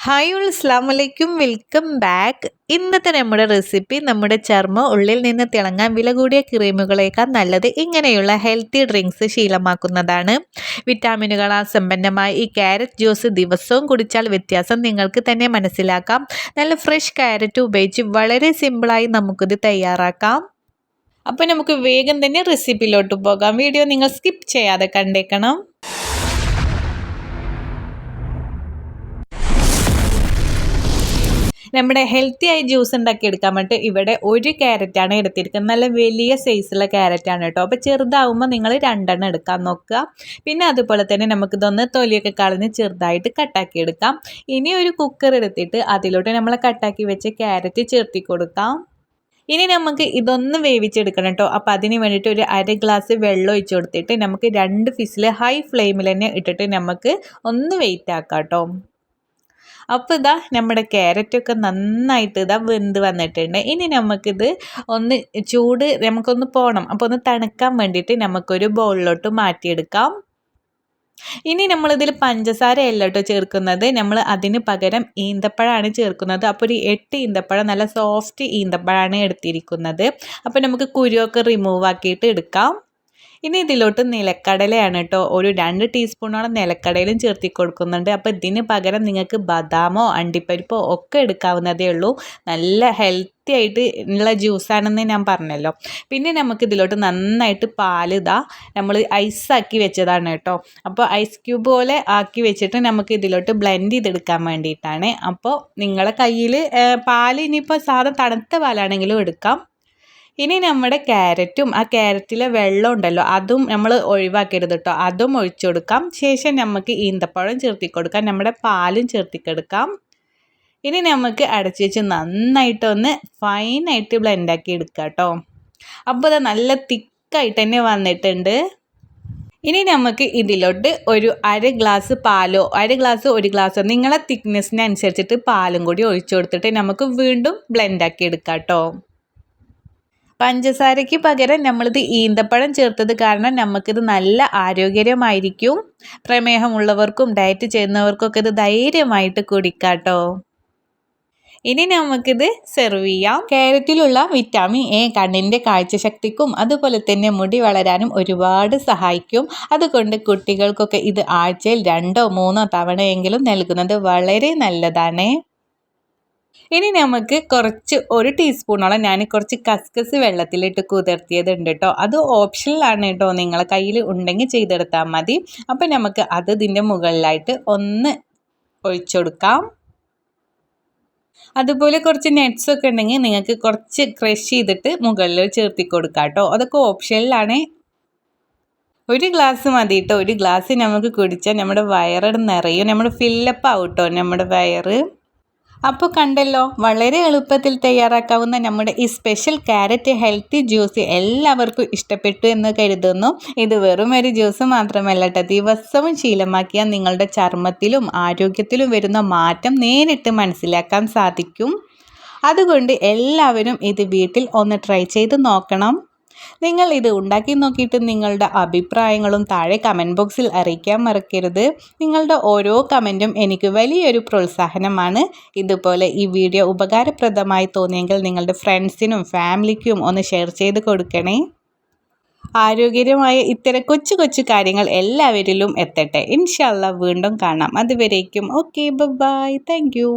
Hi all അസ്സലാമലൈക്കും welcome back. ഇന്നത്തെ നമ്മുടെ റെസിപ്പി നമ്മുടെ ചർമ്മം ഉള്ളിൽ നിന്ന് തിളങ്ങാൻ വില കൂടിയ ക്രീമുകളേക്കാൾ നല്ലത് ഇങ്ങനെയുള്ള ഹെൽത്തി ഡ്രിങ്ക്സ് ശീലമാക്കുന്നതാണ്. വിറ്റാമിനുകളാൽ സമ്പന്നമായ ഈ ക്യാരറ്റ് ജ്യൂസ് ദിവസവും കുടിച്ചാൽ വ്യത്യാസം നിങ്ങൾക്ക് തന്നെ മനസ്സിലാക്കാം. നല്ല ഫ്രഷ് ക്യാരറ്റ് ഉപയോഗിച്ച് വളരെ സിമ്പിളായി നമുക്കിത് തയ്യാറാക്കാം. അപ്പോൾ നമുക്ക് വേഗം തന്നെ റെസിപ്പിയിലോട്ട് പോകാം. വീഡിയോ നിങ്ങൾ സ്കിപ്പ് ചെയ്യാതെ കണ്ടേക്കണം. നമ്മുടെ ഹെൽത്തി ആയി ജ്യൂസ് ഉണ്ടാക്കി എടുക്കാൻ വേണ്ടിയിട്ട് ഇവിടെ ഒരു ക്യാരറ്റാണ് എടുത്തിരിക്കുന്നത്. നല്ല വലിയ സൈസുള്ള ക്യാരറ്റാണ് കേട്ടോ. അപ്പോൾ ചെറുതാവുമ്പോൾ നിങ്ങൾ 2 എണ്ണം എടുക്കാൻ നോക്കുക. പിന്നെ അതുപോലെ തന്നെ നമുക്കിതൊന്ന് തൊലിയൊക്കെ കളഞ്ഞ് ചെറുതായിട്ട് കട്ടാക്കി എടുക്കാം. ഇനി ഒരു കുക്കർ എടുത്തിട്ട് അതിലോട്ട് നമ്മൾ കട്ടാക്കി വെച്ച ക്യാരറ്റ് ചേർത്തി കൊടുക്കാം. ഇനി നമുക്ക് ഇതൊന്ന് വേവിച്ചെടുക്കണം കേട്ടോ. അപ്പോൾ അതിന് വേണ്ടിയിട്ട് ഒരു 1/2 ഗ്ലാസ് വെള്ളം ഒഴിച്ച് കൊടുത്തിട്ട് നമുക്ക് 2 വിസിൽ ഹൈ ഫ്ലെയിമിൽ തന്നെ ഇട്ടിട്ട് നമുക്ക് ഒന്ന് വെയിറ്റ് ആക്കാം കേട്ടോ. അപ്പോൾ ഇതാ നമ്മുടെ ക്യാരറ്റൊക്കെ നന്നായിട്ട് വെന്ത് വന്നിട്ടുണ്ട്. ഇനി നമുക്കിത് ഒന്ന് നമുക്കൊന്ന് പോകണം. അപ്പോൾ ഒന്ന് തണുക്കാൻ വേണ്ടിയിട്ട് നമുക്കൊരു ബൗളിലോട്ട് മാറ്റിയെടുക്കാം. ഇനി നമ്മളിതിൽ പഞ്ചസാരയല്ല കേട്ടോ ചേർക്കുന്നത്, നമ്മൾ അതിന് പകരം ഈന്തപ്പഴമാണ് ചേർക്കുന്നത്. അപ്പോൾ ഒരു 8 ഈന്തപ്പഴം, നല്ല സോഫ്റ്റ് ഈന്തപ്പഴമാണ് എടുത്തിരിക്കുന്നത്. അപ്പോൾ നമുക്ക് കുരുവൊക്കെ റിമൂവ് ആക്കിയിട്ട് എടുക്കാം. ഇനി ഇതിലോട്ട് നിലക്കടലയാണ് കേട്ടോ. ഒരു 2 ടീസ്പൂണോളം നിലക്കടലയും ചേർത്തി കൊടുക്കുന്നുണ്ട്. അപ്പോൾ ഇതിന് പകരം നിങ്ങൾക്ക് ബദാമോ അണ്ടിപ്പരിപ്പോ ഒക്കെ എടുക്കാവുന്നതേ ഉള്ളൂ. നല്ല ഹെൽത്തി ആയിട്ട് ഉള്ള ജ്യൂസാണെന്ന് ഞാൻ പറഞ്ഞല്ലോ. പിന്നെ നമുക്ക് ഇതിലോട്ട് നന്നായിട്ട് പാൽ നമ്മൾ ഐസാക്കി വെച്ചതാണ് കേട്ടോ. അപ്പോൾ ഐസ് ക്യൂബ് പോലെ ആക്കി വെച്ചിട്ട് നമുക്ക് ഇതിലോട്ട് ബ്ലെൻഡ് ചെയ്തെടുക്കാൻ വേണ്ടിയിട്ടാണ്. അപ്പോൾ നിങ്ങളുടെ കയ്യിൽ പാൽ ഇനിയിപ്പോൾ സാധാ തണുത്ത പാലാണെങ്കിലും എടുക്കാം. ഇനി നമ്മുടെ ക്യാരറ്റും ആ ക്യാരറ്റിലെ വെള്ളം ഉണ്ടല്ലോ അതും നമ്മൾ ഒഴിവാക്കരുത് കേട്ടോ. അതും ഒഴിച്ചു കൊടുക്കാം. ശേഷം നമുക്ക് ഈന്തപ്പഴം ചേർത്തി കൊടുക്കാം. നമ്മുടെ പാലും ചേർത്തിക്കെടുക്കാം. ഇനി നമുക്ക് അടച്ചു വെച്ച് നന്നായിട്ടൊന്ന് ഫൈനായിട്ട് ബ്ലെൻഡാക്കി എടുക്കാം കേട്ടോ. അപ്പോൾ അത് നല്ല തിക്കായിട്ട് തന്നെ വന്നിട്ടുണ്ട്. ഇനി നമുക്ക് ഇതിലോട്ട് ഒരു 1/2 ഗ്ലാസ് പാലോ 1/2 ഗ്ലാസ് 1 ഗ്ലാസ്സോ നിങ്ങളെ തിക്നെസ്സിനനുസരിച്ചിട്ട് പാലും കൂടി ഒഴിച്ചു കൊടുത്തിട്ട് നമുക്ക് വീണ്ടും ബ്ലെൻഡാക്കി എടുക്കാം കേട്ടോ. പഞ്ചസാരയ്ക്ക് പകരം നമ്മളിത് ഈന്തപ്പഴം ചേർത്തത് കാരണം നമുക്കിത് നല്ല ആരോഗ്യകരമായിരിക്കും. പ്രമേഹമുള്ളവർക്കും ഡയറ്റ് ചെയ്യുന്നവർക്കൊക്കെ ഇത് ധൈര്യമായിട്ട് കുടിക്കാം കേട്ടോ. ഇനി നമുക്കിത് സെർവ് ചെയ്യാം. ക്യാരറ്റിലുള്ള വിറ്റാമിൻ എ കണ്ണിൻ്റെ കാഴ്ചശക്തിക്കും അതുപോലെ തന്നെ മുടി വളരാനും ഒരുപാട് സഹായിക്കും. അതുകൊണ്ട് കുട്ടികൾക്കൊക്കെ ഇത് ആഴ്ചയിൽ 2 or 3 തവണയെങ്കിലും നൽകുന്നത് വളരെ നല്ലതാണ്. ഇനി നമുക്ക് കുറച്ച് 1 ടീസ്പൂണോളം ഞാൻ കുറച്ച് കസ്കസ് വെള്ളത്തിലിട്ട് കുതിർത്തിയതുണ്ട് കേട്ടോ. അത് ഓപ്ഷനിലാണ് കേട്ടോ, നിങ്ങളെ കയ്യിൽ ഉണ്ടെങ്കിൽ ചെയ്തെടുത്താൽ മതി. അപ്പം നമുക്ക് അത് ഇതിൻ്റെ മുകളിലായിട്ട് ഒന്ന് ഒഴിച്ചെടുക്കാം. അതുപോലെ കുറച്ച് നട്ട്സൊക്കെ ഉണ്ടെങ്കിൽ നിങ്ങൾക്ക് കുറച്ച് ക്രഷ് ചെയ്തിട്ട് മുകളിൽ ചേർത്തി കൊടുക്കാം കേട്ടോ. അതൊക്കെ ഓപ്ഷനിലാണ്. 1 ഗ്ലാസ് മതി കേട്ടോ. 1 ഗ്ലാസ് നമുക്ക് കുടിച്ചാൽ നമ്മുടെ വയറ് നിറയും, നമ്മുടെ ഫില്ലപ്പ് ആവും കേട്ടോ നമ്മുടെ വയറ്. അപ്പോൾ കണ്ടല്ലോ, വളരെ എളുപ്പത്തിൽ തയ്യാറാക്കാവുന്ന നമ്മുടെ ഈ സ്പെഷ്യൽ ക്യാരറ്റ് ഹെൽത്തി ജ്യൂസ് എല്ലാവർക്കും ഇഷ്ടപ്പെട്ടു എന്ന് കരുതുന്നു. ഇത് വെറും ഒരു ജ്യൂസ് മാത്രമല്ല കേട്ടോ, ദിവസവും ശീലമാക്കിയാൽ നിങ്ങളുടെ ചർമ്മത്തിലും ആരോഗ്യത്തിലും വരുന്ന മാറ്റം നേരിട്ട് മനസ്സിലാക്കാൻ സാധിക്കും. അതുകൊണ്ട് എല്ലാവരും ഇത് വീട്ടിൽ ഒന്ന് ട്രൈ ചെയ്ത് നോക്കണം. നിങ്ങൾ ഇത് ഉണ്ടാക്കി നോക്കിയിട്ട് നിങ്ങളുടെ അഭിപ്രായങ്ങളും താഴെ കമൻറ്റ് ബോക്സിൽ അറിയിക്കാൻ മറക്കരുത്. നിങ്ങളുടെ ഓരോ കമൻറ്റും എനിക്ക് വലിയൊരു പ്രോത്സാഹനമാണ്. ഇതുപോലെ ഈ വീഡിയോ ഉപകാരപ്രദമായി തോന്നിയെങ്കിൽ നിങ്ങളുടെ ഫ്രണ്ട്സിനും ഫാമിലിക്കും ഒന്ന് ഷെയർ ചെയ്ത് കൊടുക്കണേ. ആരോഗ്യകരമായ ഇത്തരം കൊച്ചു കൊച്ചു കാര്യങ്ങൾ എല്ലാവരിലും എത്തട്ടെ. ഇൻഷാ അല്ലാഹ് വീണ്ടും കാണാം. അതുവരേക്കും ഓക്കെ, ബൈ, താങ്ക് യു.